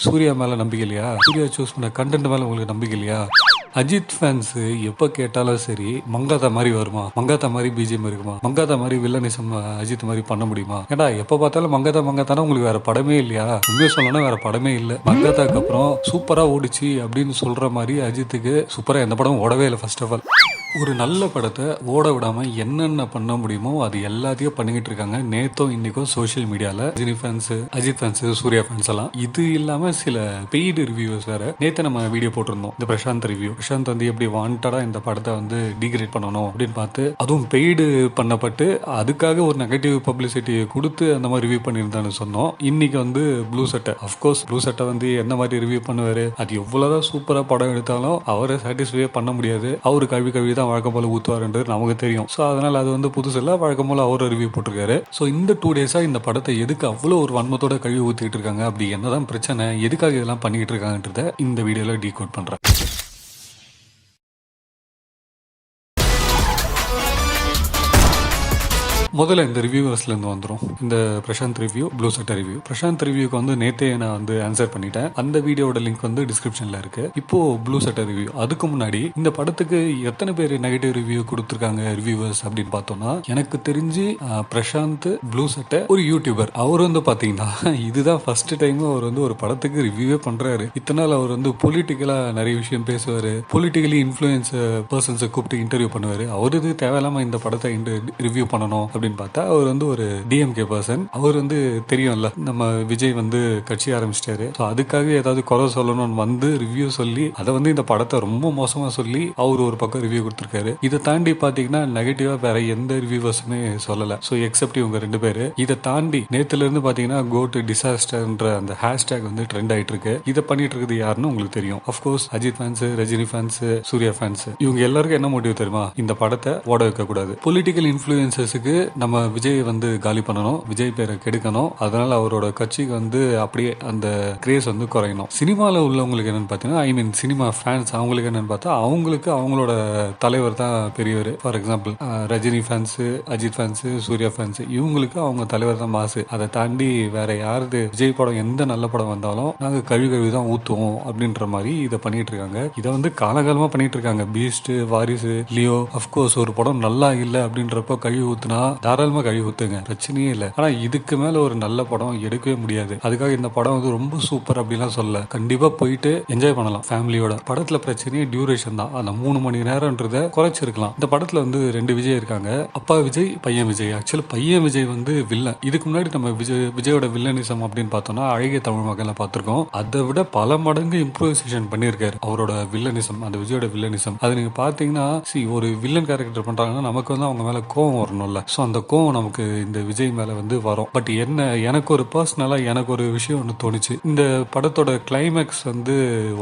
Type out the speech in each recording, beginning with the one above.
சூர்யா மேல நம்பிக்கை இல்லையா? சூர்யா சூஸ் பண்ண கண்டென்ட் மேல உங்களுக்கு நம்பிக்கை இல்லையா? அஜித் ஃபேன்ஸ் எப்ப கேட்டாலும் சரி, மங்காத்தா மாதிரி வருமா, மங்காத்தா மாதிரி பிஜிஎம் இருக்குமா, மங்காத்தா மாதிரி வில்லனிசம் அஜித் மாதிரி பண்ண முடியுமா? ஏடா எப்ப பார்த்தாலும் மங்காத்தா மங்காத்தானா உங்களுக்கு வேற படமே இல்லையா? உண்மையை சொல்லணும், வேற படமே இல்லை. மங்காத்தாக்கு அப்புறம் சூப்பரா ஓடிச்சு அப்படின்னு சொல்ற மாதிரி அஜித்துக்கு சூப்பரா எந்த படமும் ஓடவே இல்லை. ஃபர்ஸ்ட் ஆஃப் ஆல், ஒரு நல்ல படத்தை ஓட விடாம என்னென்ன பண்ண முடியுமோ அது எல்லாத்தையும் பண்ணிக்கிட்டு இருக்காங்க நேத்தோ இன்னைக்கோ சோசியல் மீடியால. Rajini fans, Ajith fans, Suriya fans எல்லாம். இது இல்லாம சில பெய்டு ரிவ்யூஸ் வேற. நேத்து நம்ம வீடியோ போட்டிருந்தோம், இந்த பிரசாந்த் ரிவ்யூ. பிரசாந்த் வந்து எப்படி வாண்டடா இந்த படத்தை வந்து டிகிரேட் பண்ணணும் அப்படின்னு பார்த்து, அதுவும் பெய்டு பண்ணப்பட்டு அதுக்காக ஒரு நெகட்டிவ் பப்ளிசிட்டி கொடுத்து அந்த மாதிரி ரிவ்யூ பண்ணியிருந்தான்னு சொன்னோம். இன்னைக்கு வந்து ப்ளூ சட்டை, அஃப்கோர்ஸ் ப்ளூ சட்டை வந்து என்ன மாதிரி ரிவ்யூ பண்ணுவாரு, அது எவ்வளவுதான் சூப்பரா படம் எடுத்தாலும் அவரை சாட்டிஸ்ஃபை பண்ண முடியாது. அவரு கழுவி கழுவி தான் வழக்கம் போல ஊத்துவாருன்றது நமக்கு தெரியும். ஸோ அதனால அது வந்து புதுசு இல்லை, வழக்கம் போல அவர் ரிவ்யூ போட்டிருக்காரு. ஸோ இந்த 2 டேஸா இந்த படத்தை எதுக்கு அவ்வளோ ஒரு வன்மத்தோட கழுவி ஊத்திட்டு இருக்காங்க, அப்படி என்னதான் பிரச்சனை, எதுக்காக இதெல்லாம் பண்ணிட்டு இருக்காங்கன்றத இந்த வீடியோல டீகோட் பண்றேன். முதல்ல இந்த ரிவ்யூவர்ஸ்லேருந்து வந்துடும். இந்த பிரசாந்த் ரிவ்யூ, ப்ளூ சட்டை ரிவ்யூ. பிரசாந்த் ரிவ்யூக்கு வந்து நேத்தே நான் வந்து ஆன்சர் பண்ணிட்டேன். அந்த வீடியோட லிங்க் வந்து டிஸ்கிரிப்ஷன்ல இருக்கு. இப்போ ப்ளூ சட்டை ரிவ்யூ. அதுக்கு முன்னாடி இந்த படத்துக்கு எத்தனை பேர் நெகட்டிவ் ரிவ்யூ கொடுத்துருக்காங்க ரிவ்யூவர்ஸ் அப்படின்னு பார்த்தோம்னா, எனக்கு தெரிஞ்சு பிரசாந்த், ப்ளூ சட்டை, ஒரு யூடியூபர். அவர் வந்து பாத்தீங்கன்னா இதுதான் ஃபர்ஸ்ட் டைம் அவர் வந்து ஒரு படத்துக்கு ரிவ்யூவே பண்றாரு. இத்தனை நாள் அவர் வந்து பொலிட்டிக்கலா நிறைய விஷயம் பேசுவாரு, பொலிட்டிக்கலி இன்ஃபுளுன்ஸ் பர்சன்ஸை கூப்பிட்டு இன்டர்வியூ பண்ணுவாரு. அவரு இது தேவையில்லாம இந்த படத்தை ரிவ்யூ பண்ணணும் அப்படின்னு பார்த்தா அவர் வந்து ஒரு டிஎம்கே பர்சன். அவர் வந்து தெரியும்ல, நம்ம விஜய் வந்து கட்சி ஆரம்பிச்சிட்டாரு. ஸோ அதுக்காக ஏதாவது குறை சொல்லணும்னு வந்து ரிவ்யூ சொல்லி அதை வந்து இந்த படத்தை ரொம்ப மோசமா சொல்லி அவர் ஒரு பக்கம் ரிவ்யூ கொடுத்துருக்காரு. இதை தாண்டி பாத்தீங்கன்னா நெகட்டிவா வேற எந்த ரிவ்யூவர்ஸுமே சொல்லல. ஸோ எக்ஸப்ட் இவங்க 2 பேரு. இதை தாண்டி நேத்துல இருந்து பாத்தீங்கன்னா கோட் டிசாஸ்டர்ன்ற அந்த ஹேஷ்டேக் வந்து ட்ரெண்ட் ஆயிட்டு இருக்கு. இதை பண்ணிட்டு இருக்குது யாருன்னு உங்களுக்கு தெரியும். Of course Ajith fans, Rajini fans, Suriya fans, இவங்க எல்லாருக்கும் என்ன மோட்டிவ் தெரியுமா? இந்த படத்தை ஓட வைக்க கூடாது, பொலிட்டிக்கல் இன்ஃபுளுசஸுக்கு நம்ம விஜய் வந்து காலி பண்ணணும், விஜய் பேரை கெடுக்கணும், அதனால அவரோட கட்சிக்கு வந்து அப்படியே அந்த கிரேஸ் வந்து குறையணும். சினிமாவில் உள்ளவங்களுக்கு என்னன்னு பார்த்தீங்கன்னா, ஐ மீன் சினிமா ஃபேன்ஸ், அவங்களுக்கு என்னன்னு பார்த்தா அவங்களுக்கு அவங்களோட தலைவர் தான் பெரியவர். For example Rajini fans, Ajith fans, Suriya fans, இவங்களுக்கு அவங்க தலைவர் தான் மாசு. அதை தாண்டி வேற யாரு விஜய் படம் எந்த நல்ல படம் வந்தாலும் நாங்கள் கழுவி தான் ஊத்துவோம் அப்படின்ற மாதிரி இதை பண்ணிட்டு இருக்காங்க. இதை வந்து காலகாலமா பண்ணிட்டு இருக்காங்க. பீஸ்ட், வாரிசு, லியோ. அஃப்கோர்ஸ் ஒரு படம் நல்லா இல்லை அப்படின்றப்ப கழுவி ஊத்துனா தாராளமா கழுவி ஊத்துங்க, பிரச்சனையே இல்லை. ஆனா இதுக்கு மேல ஒரு நல்ல படம் எடுக்கவே முடியாது. அதுக்காக இந்த படம் வந்து ரொம்ப சூப்பர் அப்படின்லாம் சொல்ல, கண்டிப்பா போயிட்டு என்ஜாய் பண்ணலாம் ஃபேமிலியோட. படத்துல பிரச்சனையே டியூரேஷன் தான். அந்த 3 மணி நேரம்ன்றத குறைச்சிருக்கலாம். இந்த படத்துல வந்து 2 விஜய் இருக்காங்க, அப்பா விஜய், பையன் விஜய். ஆக்சுவலி பையன் விஜய் வந்து வில்லன். இதுக்கு முன்னாடி நம்ம விஜயோட வில்லனிசம் அப்படின்னு பார்த்தோம்னா அழகிய தமிழ் மகன்ல பார்த்திருக்கோம். அதை விட பல மடங்கு இம்ப்ரூவைசேஷன் பண்ணியிருக்காரு அவரோட வில்லனிசம், அந்த விஜயோட வில்லனிசம். அது நீங்க பாத்தீங்கன்னா, ஒரு வில்லன் கேரக்டர் பண்றாங்கன்னா நமக்கு வந்து அவங்க மேல கோவம் வரணும்ல. ஸோ அந்த கோவம் நமக்கு இந்த விஜய் மேல வந்து வரும். பட் என்ன, எனக்கு ஒரு பர்சனலா எனக்கு ஒரு விஷயம் ஒன்று தோணுச்சு. இந்த படத்தோட கிளைமேக்ஸ் வந்து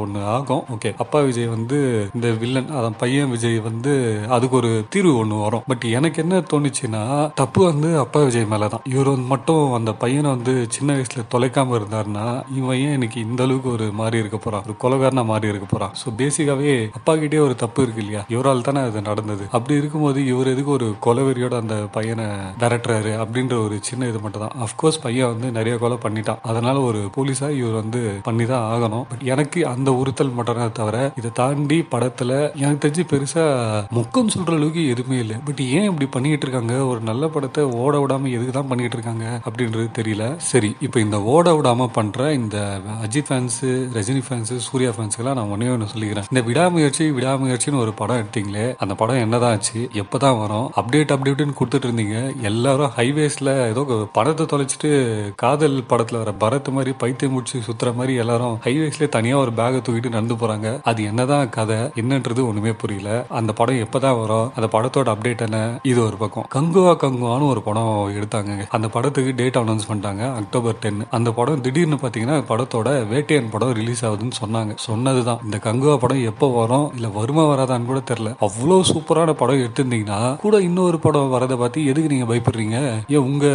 ஒன்று ஆகும். ஓகே, அப்பா விஜய் வந்து இந்த வில்லன், அதான் பையன் விஜய் வந்து அதுக்கு ஒரு தீர்வு ஒன்று வரும். பட் எனக்கு என்ன தோணுச்சுன்னா, தப்பு வந்து அப்பா விஜய் மேலதான். இவர் வந்து மட்டும் அந்த பையனை வந்து சின்ன வயசுல தொலைக்காம இருந்தாருன்னா இவன் ஏன் இன்னைக்கு இந்த அளவுக்கு ஒரு மாறி இருக்க போறான், ஒரு கொலகாரனா மாறி இருக்க போறான். ஸோ பேசிக்காவே அப்பா கிட்டே ஒரு தப்பு இருக்கு இல்லையா, இவரால் தானே அது நடந்தது. அப்படி இருக்கும்போது இவர் எதுக்கு ஒரு கொலவெறியோட அந்த பையனை விரட்டுறாரு அப்படின்ற ஒரு சின்ன இது மட்டும் தான். அஃப்கோர்ஸ் பையன் வந்து நிறைய கொலை பண்ணிட்டான், அதனால ஒரு போலீஸா இவர் வந்து பண்ணிதான் ஆகணும். பட் எனக்கு அந்த உறுத்தல் மட்டும் தான் தவிர இதை தாண்டி படத்துல எனக்கு தெரிஞ்சு பெருசா முக்கம் சொல்ற அளவுக்கு எதுவுமே இல்லை. பட் ஏன் இப்படி பண்ணிட்டு இருக்காங்க, ஒரு நல்ல படத்தை ஓட விடாம எதுக்கு தான் பண்ணிட்டு இருக்காங்க அப்படின்றது தெரியல. சரி, இப்போ இந்த ஓட விடாம பண்ற இந்த அஜித் ஃபேன்ஸ், ரஜினி ஃபேன்ஸ், சூர்யா ஃபேன்ஸ்க்கெல்லாம் நான் ஒண்ணு சொல்லிக்கிறேன். இந்த விடாமுயற்சின்னு ஒரு படம் எடுத்தீங்களே, அந்த படம் என்னதான் ஆச்சு, எப்பதான் வரும், அப்டேட்னு கொடுத்துட்டு இருந்தீங்க. எல்லாரும் ஹைவேஸ்ல ஏதோ படத்தை தொலைச்சிட்டு காதல் படத்துல வர பரத் மாதிரி பைத்தியம் முடிச்சு சுத்துற மாதிரி எல்லாரும் ஹைவேஸ்ல தனியா ஒரு பேகை தூக்கிட்டு நடந்து போறாங்க. அது என்னதான் கதை என்னன்றது ஒண்ணுமே புரியல. அந்த படம் எப்பதான் வரும், அந்த படத்தோட அப்டேட் என்ன? இது ஒரு பக்கம். கங்குவான்னு ஒரு படம் எடுத்தாங்க. அந்த படத்துக்கு டேட் அனௌன்ஸ் பண்ணிட்டாங்க, அக்டோபர் 10. அந்த படம் திடீர்னு பாத்தீங்கன்னா படத்தோட வேட்டையன் படம் ரிலீஸ் ஆகுதுன்னு சொன்னாங்க. சொன்னதுதான். இந்த கங்குவா படம் எப்போ வரும், இல்ல வருமா வராதான்னு கூட தெரியல. அவ்வளவு சூப்பரான படம் எடுத்திருந்தீங்கன்னா கூட இன்னொரு படம் வரதை பார்த்து எதுக்கு நீங்க பயப்படுறீங்க? ஏன் உங்க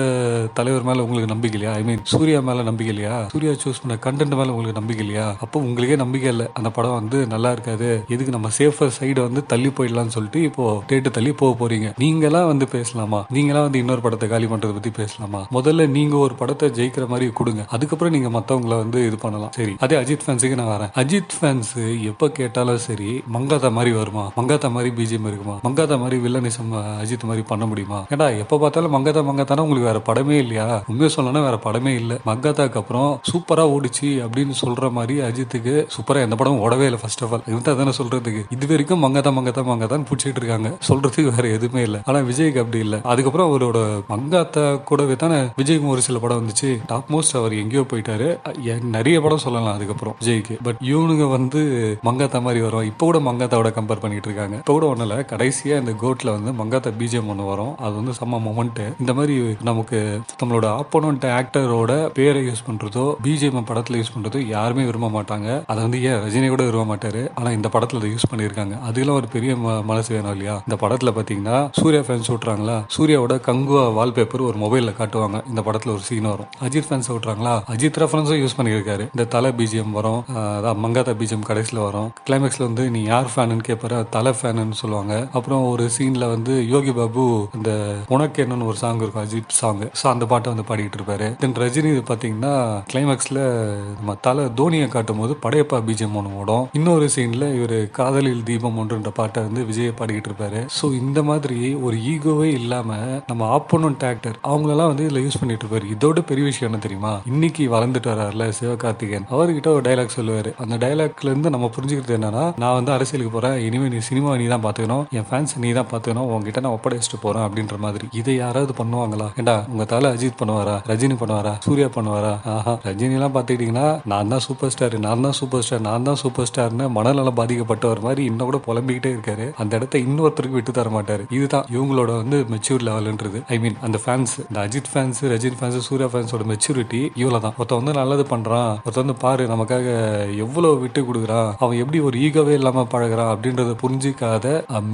தலைவர் மேல உங்களுக்கு நம்பிக்கை இல்லையா? ஐ மீன் சூர்யா மேல நம்பிக்கை இல்லையா? சூர்யா சூஸ் பண்ண கண்டென்ட் மேல உங்களுக்கு நம்பிக்கை இல்லையா? அப்போ உங்களுக்கே நம்பிக்கை இல்லை, அந்த படம் வந்து நல்லா இருக்காது, எதுக்கு நம்ம சேஃபர் சைடு வந்து தள்ளி போயிடலாம்னு சொல்லிட்டு இப்போ டேட்டு தள்ளி போறீங்க. நீங்களாம் வந்து பேசலாமா? நீங்களாம் வந்து இன்னொரு படத்தை காலி பண்றதை பத்தி பேசலாமா? முதல்ல நீங்க ஒரு படத்தை ஜெயிக்கிற மாதிரி கொடுங்க, அதுக்கப்புறம் நீங்க மத்தவங்களை வந்து இது பண்ணலாம். சரி, அதே அஜித் ஃபேன்ஸுக்கு நான் வரேன். அஜித் ஃபேன்ஸ் எப்ப கேட்டாலும் சரி, மங்காத்தா மாதிரி வருமா? மங்காத்தா மாதிரி பிஜிஎம் இருக்குமா? மங்காத்தா மாதிரி வில்லனிசம் அஜித் மாதிரி பண்ண முடியுமா? ஏடா எப்ப பார்த்தாலும் மங்காத்தானா உங்களுக்கு வேற படமே இல்லையா? உண்மையை சொல்லணும், வேற படமே இல்லை. மங்காத்தாக்கு அப்புறம் சூப்பரா ஓடிச்சு அப்படின்னு சொல்ற மாதிரி அஜித்துக்கு சூப்பரா எந்த படம் ஓடவே இல்லை. ஃபர்ஸ்ட் ஆஃப் ஆல் இதுதான் சொல்றதுக்கு இது வரைக்கும் மங்காத்தான்னு பிடிச்சிட்டு இருக்காங்க, சொல்றதுக்கு வேற எதுவுமே இல்லை. ஆனா விஜய்க்கு அப்படி இல்லை. அதுக்கப்புறம் அவரோட மங்காத்தா கூடவே தானே விஜய்க்கு ஒரு சில படம் வந்துச்சு. டாப் மோஸ்ட் அவர் எங்கேயோ போயிட்டாரு, நிறைய படம் சொல்லலாம் அதுக்கப்புறம் விஜய்க்கு. பட் இவனுங்க வந்து மங்காத்தா மாதிரி வரும். இப்போ கூட மங்காத்தாவோட கம்பேர் பண்ணிட்டு இருக்காங்க. இப்போ கூட ஒண்ணுல கடைசியா இந்த கோட்ல வந்து மங்காத்தா பிஜிஎம் ஒன்று வரும், அது வந்து செம்ம மொமெண்ட். இந்த மாதிரி நமக்கு நம்மளோட ஆப்போனன்ட் ஆக்டரோட பேரை யூஸ் பண்றதோ பிஜிஎம் படத்துல யூஸ் பண்றதோ யாருமே விரும்ப மாட்டாங்க. அதை வந்து ஏன் ரஜினி கூட விரும்ப மாட்டாரு, ஆனா இந்த படத்துல அதை யூஸ் பண்ணிருக்காங்க. அதுல ஒரு பெரிய மனசு வேணும் இல்லையா? இந்த படத்துல பாத்தீங்கன்னா சூர்யா ஃபேன்ஸ் விட்டுறாங்களா, சூர்யாவோட கங்குவா வால்பேப்பர் ஒரு மொபைல்ல காட்டுவாங்க. இந்த படத்துல ஒரு சீன் வரும். அஜித் ஃபேன்ஸ் விட்டுறாங்களா, அஜித் ரெஃபரன்ஸும் யூஸ் பண்ணியிருக்காரு. இந்த தலை பிஜிஎம் வரும், மங்காத்தா பிஜிஎம் கடைசியில் வரும். கிளைமேக்ஸ்ல வந்து நீ யார் ஃபேனுன்னு கேட்பாரு, தலை ஃபேனுன்னு சொல்லுவாங்க. அப்புறம் ஒரு சீன்ல வந்து யோகி பாபு இந்த உனக்கு என்னன்னு ஒரு சாங் இருக்கும், அஜித் சாங். ஸோ அந்த பாட்டை வந்து பாடிட்டு இருப்பாரு. தென் ரஜினி பாத்தீங்கன்னா கிளைமேக்ஸ்ல நம்ம தலை தோனியை காட்டும் போது படையப்பா பிஜிஎம் ஒன்று ஓடும். இன்னொரு சீன்ல இவர் காதலில் தீபம் ஒன்றுன்ற பாட்டை வந்து விஜயை பாடிக்கிட்டு இருப்பாரு. ஸோ இந்த மாதிரி ஒரு ஈகோவே இல்லாம நம்ம ஆப்போனன்ட் ஆக்டர் அவங்களெல்லாம் வந்து இதுல யூஸ் பண்ணிட்டு இருப்பாரு. இதோட பெரிய விஷயம் என்ன தெரியுமா? இன்னைக்கு வளர்ந்துட்டு வர்றாருல சிவகார்த்திகேயன், அவர்கிட்ட ஒரு டைலாக் சொல்லுவாரு. அந்த டைலாக்ல இருந்து நம்ம புரிஞ்சுக்கிறது என்னன்னா, நான் வந்து அரசியலுக்கு போறேன், இனிமே நீ சினிமா நீ தான் பாத்துக்கணும், என் ஃபேன்ஸ் நீ தான் பாத்துக்கணும், உங்ககிட்ட நான் ஒப்படைச்சிட்டு போறேன் அப்படின்ற மாதிரி. இதை யாராவது பண்ணுவாங்களா? ஏண்டா உங்க தலை அஜித் பண்ணுவாரா, ரஜினி பண்ணுவாரா, சூர்யா பண்ணுவாரா? ஆஹா. ரஜினி எல்லாம் பாத்துக்கிட்டீங்கன்னா நான் தான் சூப்பர் ஸ்டார், நான் தான் சூப்பர் ஸ்டார், நான் தான் சூப்பர் ஸ்டார்னு மனநலம் பாதிக்கப்பட்டவர் மாதிரி இன்னும் கூட புலம்பிக்கிட்டே இருக்காரு. அந்த இடத்த இன்னொருத்தருக்கு விட்டு தர மாட்டாரு. இதுதான் இவங்களோட வந்து மெச்சூர் லெவல்ன்றது. ஐ மீன் அந்த ஃபேன்ஸ், இந்த அஜித் ஃபேன்ஸ், ரஜினி ஃபேன்ஸ், சூர்யா ஃபேன்ஸோட மெச்சூரிட்டி இவ்வளவுதான். ஒருத்த வந்து நல்லது பண்றான், ஒருத்த வந்து பாரு நமக்காக எவ்வளவு விட்டு கொடுக்குறான், அவன் எப்படி ஒரு ஈகோவே இல்லாம பழகுறான் அப்படின்றத புரிஞ்சிக்காத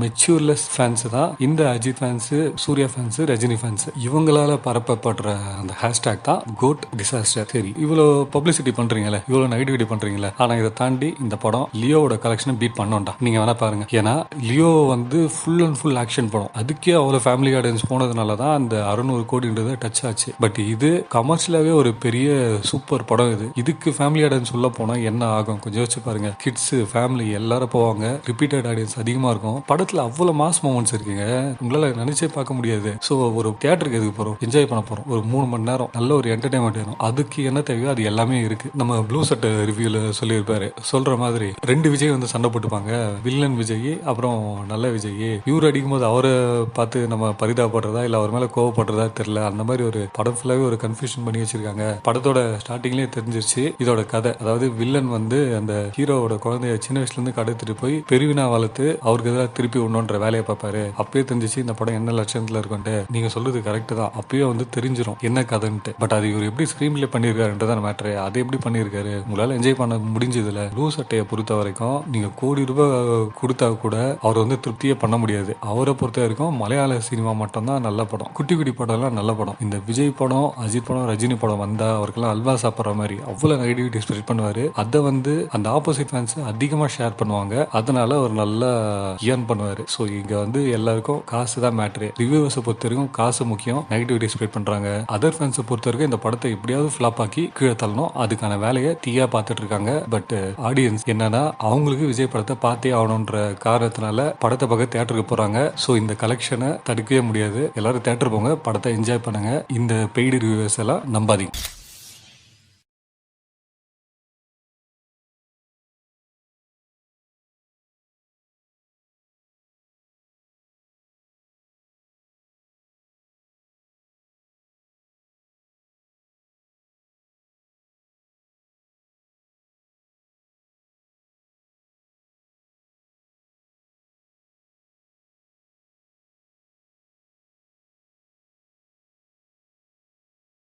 மெச்சூர்லெஸ் ஃபேன்ஸ் தான் இந்த Ajith fans, Suriya fans, Rajini fans. இவங்களால பரப்பப்படுற அந்த ஹேஷ்டாக் தான் கோட் டிசாஸ்டர். சரி, இவ்வளவு பப்ளிசிட்டி பண்றீங்களே, இவ்வளவு நெகட்டிவிட்டி பண்றீங்களே, ஆனா இதை தாண்டி இந்த படம் லியோவோட கலெக்ஷன் பீட் பண்ணோம்டா. நீங்க வேணா பாருங்க. ஏன்னா லியோ வந்து ஃபுல் அண்ட் ஃபுல் ஆக்ஷன் படம். அதுக்கே அவ்வளவு ஃபேமிலி ஆடியன்ஸ் போனதுனால தான் அந்த 600 கோடின்றது டச் ஆச்சு. பட் இது கமர்ஷியலாவே ஒரு பெரிய சூப்பர் படம். இதுக்கு ஃபேமிலி ஆடியன்ஸ் உள்ள போனா என்ன ஆகும் கொஞ்சம் யோசிச்சு பாருங்க. கிட்ஸ், ஃபேமிலி எல்லாரும் போவாங்க, ரிப்பீட்டட் ஆடியன்ஸ் அதிகமா இருக்கும். படத்துல அவ்வளவு மாஸ் மூமெண்ட்ஸ் இருக்குங்க, உங்களால நினைச்சே பார்க்க முடியாது. ஸோ ஒரு தியேட்டருக்கு எதுக்கு போறோம், என்ஜாய் பண்ண போறோம், ஒரு 3 மணி நேரம் நல்ல ஒரு என்டர்டைன்மெண்ட் வேணும். அதுக்கு என்ன தேவையோ அது எல்லாமே இருக்கு. நம்ம ப்ளூ சட்டை ரிவ்யூல சொல்லியிருப்பாரு, சொல்ற மாதிரி 2 விஜய் வந்து சண்டை போட்டுப்பாங்க. வில்லன் விஜய் அப்புறம் நல்ல விஜய். இவர் அடிக்கும் போது அவரை பார்த்து நம்ம பரிதாபப்படுறதா இல்ல அவர் மேல கோவப்படுறதா தெரியல. அந்த மாதிரி ஒரு படம் ஃபுல்லாவே ஒரு கன்ஃபியூஷன் பண்ணி வச்சிருக்காங்க. படத்தோட ஸ்டார்டிங்லேயே தெரிஞ்சிருச்சு இதோட கதை. அதாவது வில்லன் வந்து அந்த ஹீரோவோட குழந்தைய சின்ன வயசுல இருந்து கடத்திட்டு போய் பெருவினா வளர்த்து அவருக்கு எதிராக திருப்பி விடணுன்ற வேலையை பார்ப்பாரு. அப்பயே தெரிஞ்சிச்சு இந்த படம் என்ன லட்சணத்துல இருக்கும்ட்டு. நீங்க சொல்றது கரெக்ட் தான், அப்பயே வந்து தெரிஞ்சிடும் என்ன கதைன்ட்டு. பட் அது இவர் எப்படி ஸ்கிரீன் பிளே பண்ணிருக்காருன்றதான் மேட்டர். அதை எப்படி பண்ணிருக்காரு உங்களால என்ஜாய் பண்ண முடிஞ்சதுல. ப்ளூ சட்டையை பொறுத்த வரைக்கும் நீங்க கோடி ரூபாய் கொடுத்தா கூட அவர் வந்து திருப்தியே பண்ண முடியாது. அவரை பொறுத்த வரைக்கும் மலையாள சினிமா மட்டும் தான் நல்ல படம், குட்டி குட்டி படம் எல்லாம் நல்ல படம். இந்த விஜய் படம், அஜித் படம், ரஜினி படம் வந்தா அவருக்கெல்லாம் அல்வா சாப்பிட்ற மாதிரி அவ்வளவு நெகட்டிவிட்டி ஸ்ப்ரெட் பண்ணுவாரு. அதை வந்து அந்த ஆப்போசிட் ஃபேன்ஸ் அதிகமா ஷேர் பண்ணுவாங்க. அதனால அவர் நல்லா ஏர்ன் பண்ணுவாரு. ஸோ இங்க வந்து எல்லாருக்கும் காசு தான் மேட்ரு. ரிவ்யூவர்ஸை பொறுத்த வரைக்கும் காசு முக்கியம், நெகட்டிவிட்டி ஸ்ப்ரெட் பண்றாங்க. அதர் ஃபேன்ஸை பொறுத்த வரைக்கும் இந்த படத்தை எப்படியாவது ஃபிளாப் ஆக்கி கீழே தள்ளணும், அதுக்கான வேலையை தீயா பார்த்துட்டு இருக்காங்க. பட் ஆடியன்ஸ் என்னன்னா அவங்களுக்கு விஜய் படத்தை பார்த்தே ஆகணுன்ற காரணத்தினால படத்தை பார்க்க தியேட்டருக்கு போறாங்க. ஸோ இந்த கலெக்ஷனை தடுக்கவே முடியாது. எல்லாரும் தியேட்டர் போங்க, படத்தை என்ஜாய் பண்ணுங்க. இந்த பெய்டு ரிவ்யூவர்ஸ் எல்லாம் நம்பாதீங்க.